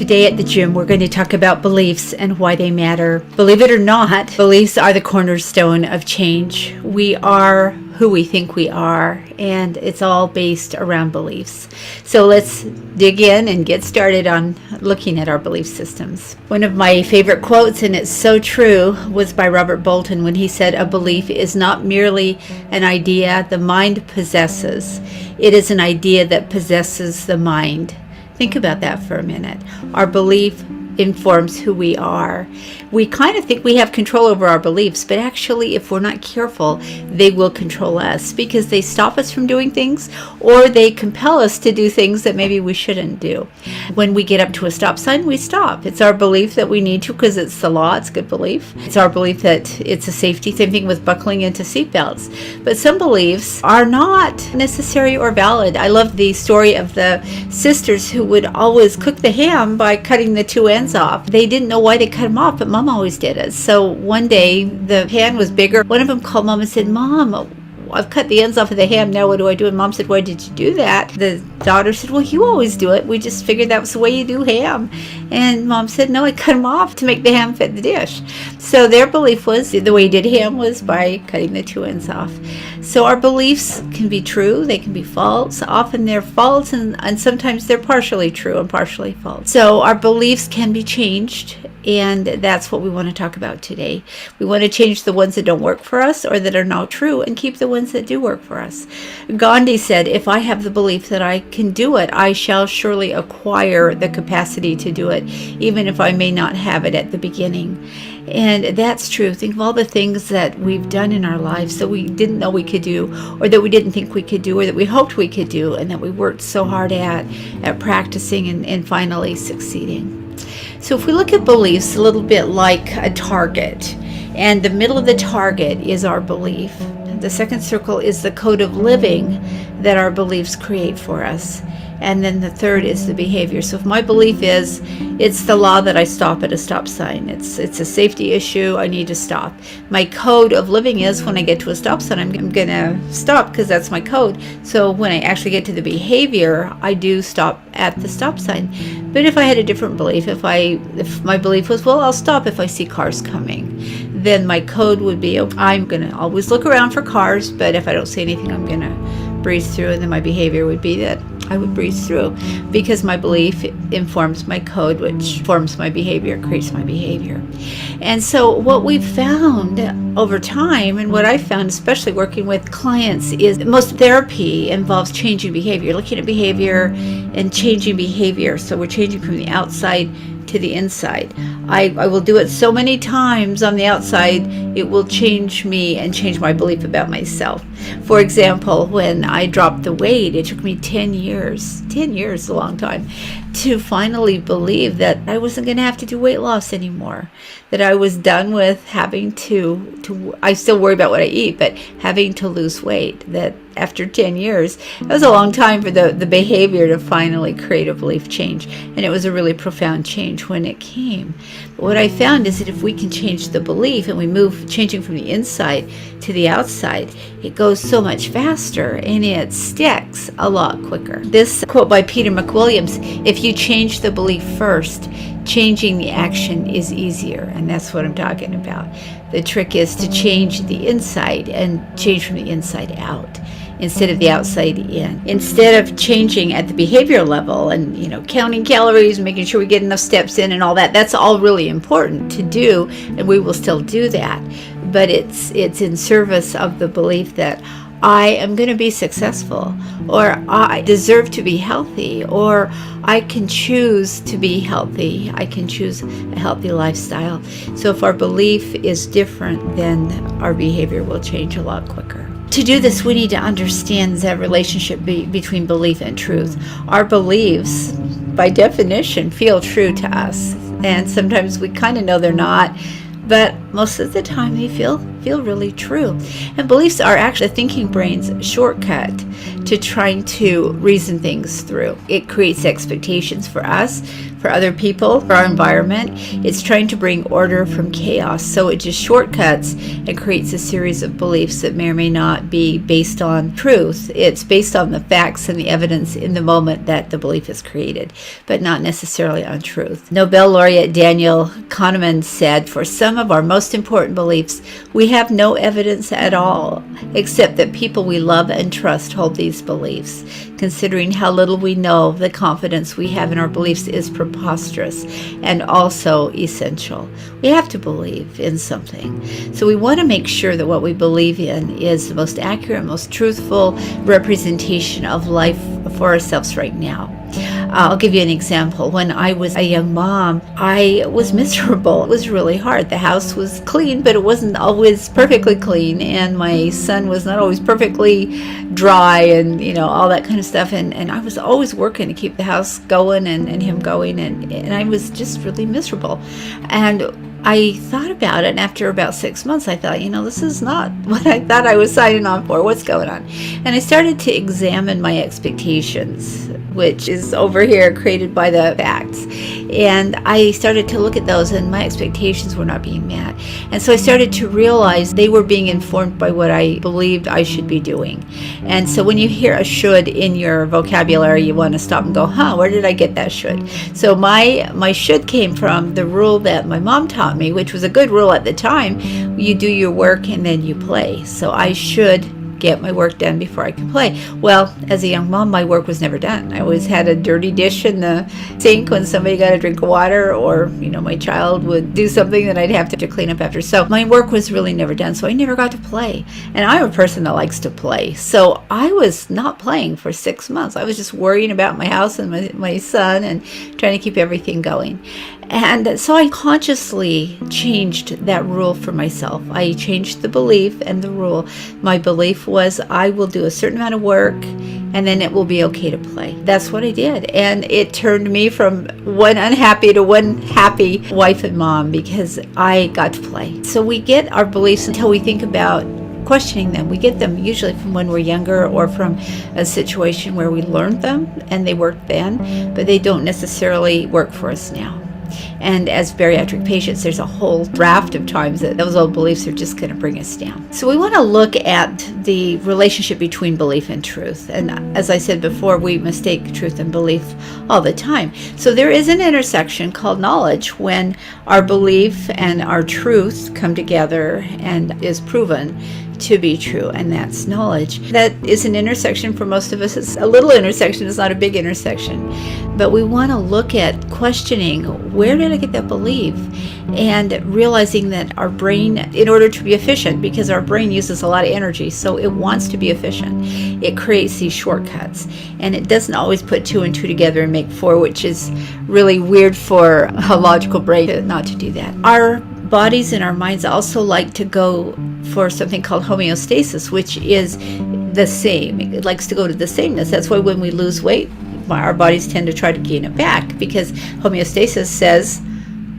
Today at the gym, we're going to talk about beliefs and why they matter. Believe it or not, beliefs are the cornerstone of change. We are who we think we are, and it's all based around beliefs. So let's dig in and get started on looking at our belief systems. One of my favorite quotes, and it's so true, was by Robert Bolton when he said, "A belief is not merely an idea the mind possesses. It is an idea that possesses the mind." Think about that for a minute. Our belief informs who we are. We kind of think we have control over our beliefs, but actually, if we're not careful, they will control us because they stop us from doing things, or they compel us to do things that maybe we shouldn't do. When we get up to a stop sign, we stop. It's our belief that we need to because it's the law. It's good belief. It's our belief that it's a safety. Same thing with buckling into seatbelts. But some beliefs are not necessary or valid. I love the story of the sisters who would always cook the ham by cutting the two ends off. They didn't know why they cut them off, but Mom always did it. So one day the pan was bigger. One of them called Mom and said, "Mom, I've cut the ends off of the ham. Now what do I do?" And Mom said, "Why did you do that?" The daughter said, "Well, you always do it. We just figured that was the way you do ham." And Mom said, "No, I cut them off to make the ham fit the dish." So their belief was the way you did ham was by cutting the two ends off. So our beliefs can be true. They can be false. Often they're false, and sometimes they're partially true and partially false. So our beliefs can be changed, and that's what we want to talk about today. We want to change the ones that don't work for us or that are not true and keep the ones that do work for us. Gandhi said, "If I have the belief that I can do it, I shall surely acquire the capacity to do it, even if I may not have it at the beginning." And that's true. Think of all the things that we've done in our lives that we didn't know we could do, or that we didn't think we could do, or that we hoped we could do, and that we worked so hard at practicing and finally succeeding. So if we look at beliefs a little bit like a target, and the middle of the target is our belief. The second circle is the code of living that our beliefs create for us. And then the third is the behavior. So if my belief is it's the law that I stop at a stop sign, it's a safety issue, I need to stop. My code of living is when I get to a stop sign, I'm going to stop because that's my code. So when I actually get to the behavior, I do stop at the stop sign. But if I had a different belief, if my belief was, well, I'll stop if I see cars coming, then my code would be, I'm going to always look around for cars, but if I don't see anything, I'm going to breeze through. And then my behavior would be that I would breeze through because my belief informs my code, which forms my behavior, creates my behavior. And so what we've found over time, and what I've found, especially working with clients, is most therapy involves changing behavior, looking at behavior and changing behavior. So we're changing from the outside to the inside. I will do it so many times on the outside, it will change me and change my belief about myself. For example, when I dropped the weight, it took me 10 years, 10 years, a long time, to finally believe that I wasn't going to have to do weight loss anymore, that I was done with having to I still worry about what I eat, but having to lose weight, that after 10 years, it was a long time for the behavior to finally create a belief change. And it was a really profound change when it came. But what I found is that if we can change the belief and we move changing from the inside to the outside, it goes so much faster and it sticks a lot quicker. This quote by Peter McWilliams, "If you change the belief first, changing the action is easier." And that's what I'm talking about. The trick is to change the inside and change from the inside out instead of the outside in. Instead of changing at the behavior level and counting calories, making sure we get enough steps in and all that, that's all really important to do, and we will still do that. But it's in service of the belief that I am going to be successful, or I deserve to be healthy, or I can choose to be healthy. I can choose a healthy lifestyle. So if our belief is different, then our behavior will change a lot quicker. To do this, we need to understand the relationship between belief and truth. Our beliefs, by definition, feel true to us, and sometimes we kind of know they're not, but most of the time they feel really true. And beliefs are actually the thinking brain's shortcut to trying to reason things through. It creates expectations for us for other people, for our environment. It's trying to bring order from chaos. So it just shortcuts and creates a series of beliefs that may or may not be based on truth. It's based on the facts and the evidence in the moment that the belief is created, but not necessarily on truth. Nobel laureate Daniel Kahneman said, "For some of our most important beliefs, we have no evidence at all, except that people we love and trust hold these beliefs. Considering how little we know, the confidence we have in our beliefs is preposterous and also essential." We have to believe in something. So we want to make sure that what we believe in is the most accurate, most truthful representation of life for ourselves right now. I'll give you an example. When I was a young mom, I was miserable. It was really hard. The house was clean, but it wasn't always perfectly clean. And my son was not always perfectly dry and, all that kind of stuff. And I was always working to keep the house going and him going. And I was just really miserable. And I thought about it, and after about 6 months, I thought, this is not what I thought I was signing on for. What's going on? And I started to examine my expectations, which is over here created by the facts. And I started to look at those, and my expectations were not being met. And so I started to realize they were being informed by what I believed I should be doing. And so when you hear a should in your vocabulary, you want to stop and go, where did I get that should? So my should came from the rule that my mom taught me, which was a good rule at the time. You do your work and then you play. So I should get my work done before I can play. Well, as a young mom, my work was never done. I always had a dirty dish in the sink when somebody got a drink of water, or my child would do something that I'd have to clean up after. So my work was really never done. So I never got to play. And I'm a person that likes to play. So I was not playing for 6 months. I was just worrying about my house and my son and trying to keep everything going. And so I consciously changed that rule for myself. I changed the belief and the rule. My belief was I will do a certain amount of work and then it will be okay to play. That's what I did. And it turned me from one unhappy to one happy wife and mom because I got to play. So we get our beliefs until we think about questioning them. We get them usually from when we're younger or from a situation where we learned them and they worked then, but they don't necessarily work for us now. And as bariatric patients, there's a whole raft of times that those old beliefs are just going to bring us down. So we want to look at the relationship between belief and truth. And as I said before, we mistake truth and belief all the time. So there is an intersection called knowledge when our belief and our truth come together and is proven to be true, and that's knowledge. That is an intersection for most of us. It's a little intersection, it's not a big intersection. But we want to look at questioning, where did I get that belief? And realizing that our brain, in order to be efficient, because our brain uses a lot of energy, so it wants to be efficient, it creates these shortcuts. And it doesn't always put 2 and 2 together and make 4, which is really weird for a logical brain not to do that. Our bodies and our minds also like to go for something called homeostasis, which is the same. It likes to go to the sameness. That's why when we lose weight, our bodies tend to try to gain it back, because homeostasis says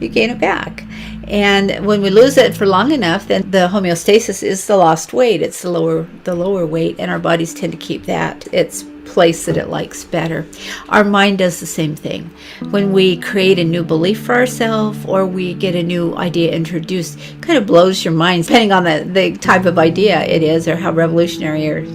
you gain it back. And when we lose it for long enough, then the homeostasis is the lost weight. It's the lower weight, and our bodies tend to keep that. It's place that it likes better. Our mind does the same thing. When we create a new belief for ourselves, or we get a new idea introduced, it kind of blows your mind, depending on the type of idea it is, or how revolutionary or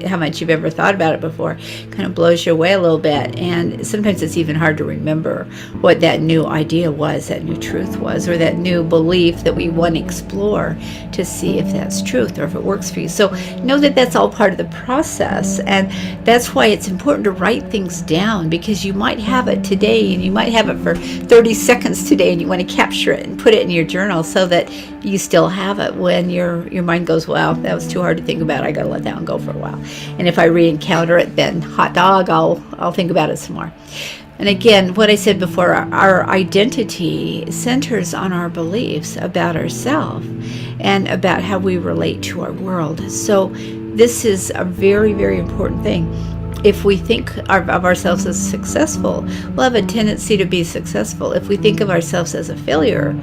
how much you've ever thought about it before. Kind of blows you away a little bit, and sometimes it's even hard to remember what that new idea was, that new truth was, or that new belief that we want to explore to see if that's truth or if it works for you. So know that that's all part of the process, and that's why it's important to write things down, because you might have it today and you might have it for 30 seconds today, and you want to capture it and put it in your journal so that you still have it when your mind goes, wow, that was too hard to think about, I gotta let that one go for a while. And if I re-encounter it, then hot dog, I'll think about it some more. And again, what I said before, our identity centers on our beliefs about ourselves and about how we relate to our world. So this is a very, very important thing. If we think of ourselves as successful, we'll have a tendency to be successful. If we think of ourselves as a failure,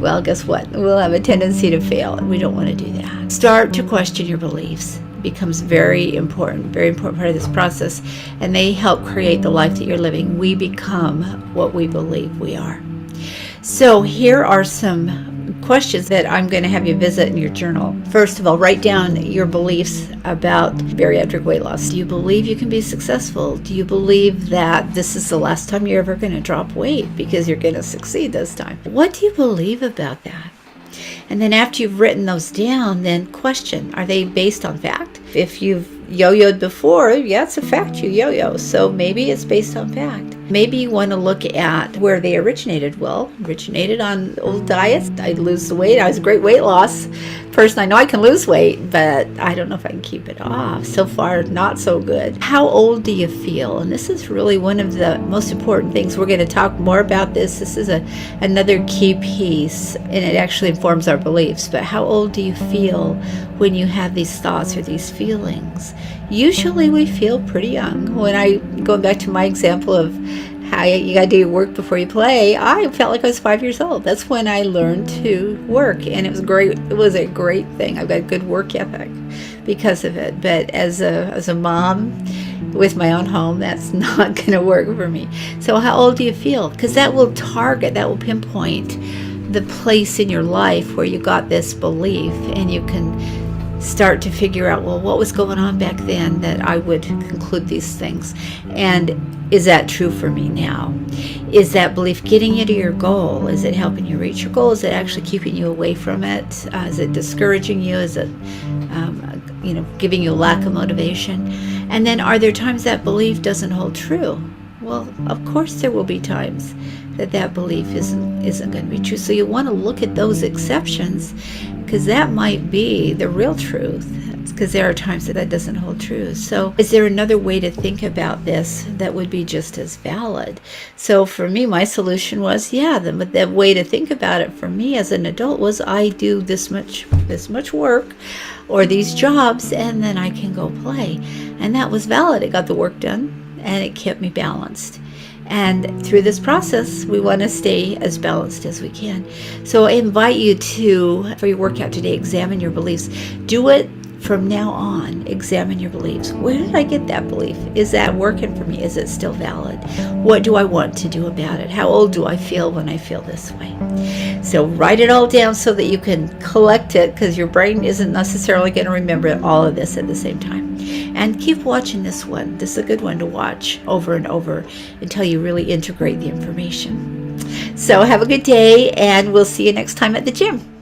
well, guess what? We'll have a tendency to fail, and we don't want to do that. Start to question your beliefs. It becomes very important part of this process, and they help create the life that you're living. We become what we believe we are. So here are some questions that I'm going to have you visit in your journal. First of all, write down your beliefs about bariatric weight loss. Do you believe you can be successful? Do you believe that this is the last time you're ever going to drop weight because you're going to succeed this time? What do you believe about that? And then after you've written those down, then question, are they based on fact? If you've yo-yoed before, yeah, it's a fact you yo-yo. So maybe it's based on fact. Maybe you want to look at where they originated. Well, originated on old diets. I'd lose the weight. I was a great weight loss person. I know I can lose weight, but I don't know if I can keep it off. So far, not so good. How old do you feel? And this is really one of the most important things. We're going to talk more about this. This is another key piece, and it actually informs our beliefs. But how old do you feel when you have these thoughts or these feelings? Usually we feel pretty young. Going back to my example of how you got to do your work before you play, I felt like I was 5 years old. That's when I learned to work, and it was great. It was a great thing. I've got good work ethic because of it. But as a mom with my own home, that's not going to work for me. So how old do you feel? Because that will pinpoint the place in your life where you got this belief, and you can start to figure out, well, what was going on back then that I would conclude these things, and is that true for me now? Is that belief getting you to your goal? Is it helping you reach your goal? Is it actually keeping you away from it? Is it discouraging you? Is it giving you a lack of motivation? And then are there times that belief doesn't hold true? Well, of course there will be times that belief isn't going to be true. So you want to look at those exceptions, because that might be the real truth, because there are times that doesn't hold true. So is there another way to think about this that would be just as valid? So for me, my solution was, the way to think about it for me as an adult was, I do this much work or these jobs, and then I can go play. And that was valid. It got the work done, and it kept me balanced. And through this process, we want to stay as balanced as we can. So I invite you to, for your workout today, examine your beliefs. Do it from now on. Examine your beliefs. Where did I get that belief? Is that working for me? Is it still valid? What do I want to do about it? How old do I feel when I feel this way? So write it all down so that you can collect it, because your brain isn't necessarily going to remember all of this at the same time. And keep watching this one. This is a good one to watch over and over until you really integrate the information. So have a good day, and we'll see you next time at the gym.